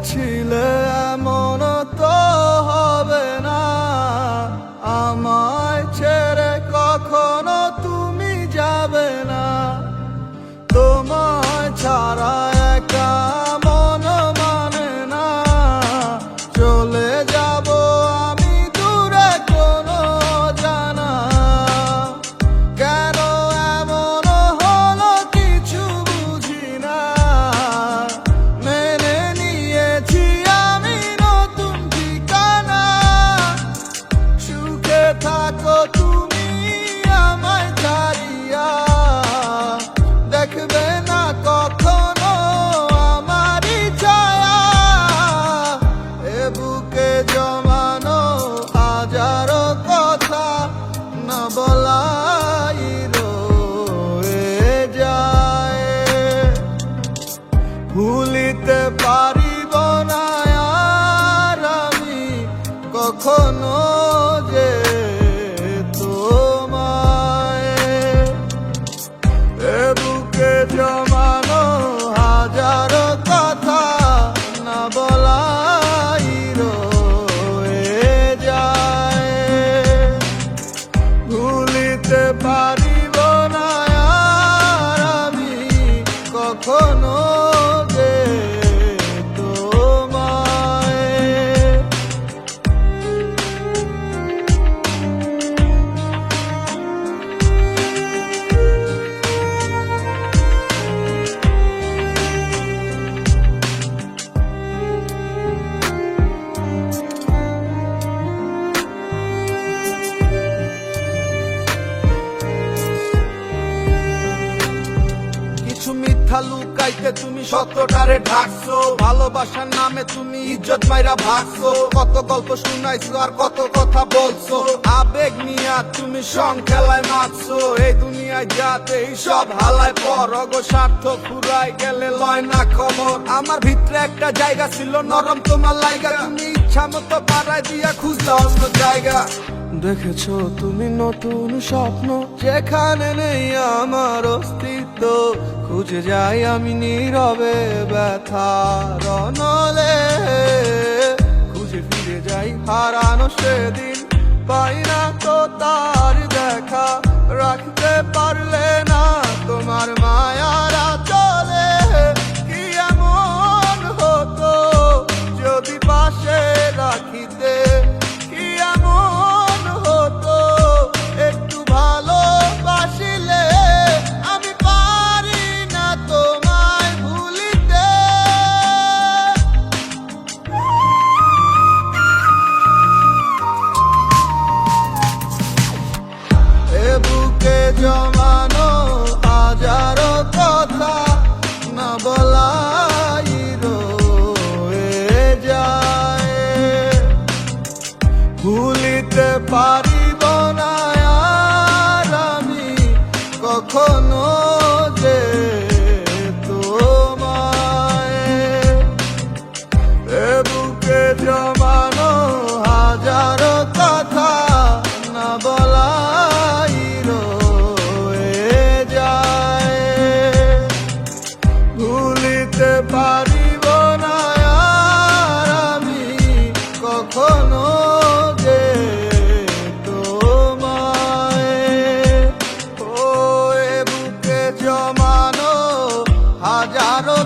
বলেছিলে এমন তো হবে না, আমায় ছেড়ে কখনো তুমি যাবে না। তোমায় ছাড়া একা মন মানে না, চলে যাব আমি দূরে কোনো জানা। কেন এমন হলো কিছু বুঝি না, মেনে নিয়েছি আমি নতুন ঠিকানা। সুখে থাকো তুমি আমায় ছাড়িয়া, দেখবে না কখনো আমারই ছায়া। এ বুকে জমানো হাজারো কথা না বলাই রয়ে যায়। ভুলিতে পারিব না আর আমি কখনো যে তোমায়। এ বুকে জমানো হাজারো কথা না বলাই রয়ে যায়। ভুলিতে পারিব না আর আমি কখনো যে তোমায়। কিছু মিথ্যা লুকাইতে তুমি সত্যটারে ঢাকছো, ভালোবাসার নামে তুমি ইজ্জত মাইরা ভাগছো। কত গল্প শুনাইছো আর কত কথা বলছো, আবেগ নিয়া তুমি সং খেলায় মারছো। এই দুনিয়ায় যাতে সব হালায় পর, অগো স্বার্থ ফুরাই গেলে লয় না খবর। আমার ভিতরে একটা জায়গা ছিল নরম তোমার লাইগা, তুমি ইচ্ছা মতো পাড়ায় দিয়া খুঁজলা অন্য জায়গা। দেখেছো তুমি নতুন স্বপ্ন, যেখানে নেই আমার অস্তিত্ব। খুঁজে যাই আমি নীরবে ব্যথার নলে, খুঁজে ফিরে যাই হারানো সেদিন। পাই না তো তার দেখা, রাখতে পারলে না তোমার মায়ারা চলে। কি এমন হতো যদি পাশে রাখিতে, কি এমন হতো একটু ভালোবাসিলে। আমি পারি না তোমায় ভুলিতে। এ বুকে জমানো হাজারো কথা না বলাই রয়ে যায়। ভুলিতে পারিব না আর আমি কখনো যে তোমায়। এ বুকে জমানো হাজারো কথা না বলাই রয়ে যায়। ভুলিতে পারিব না আর আমি কখনো যে তোমায়। ও এ বুকে জমানো হাজারো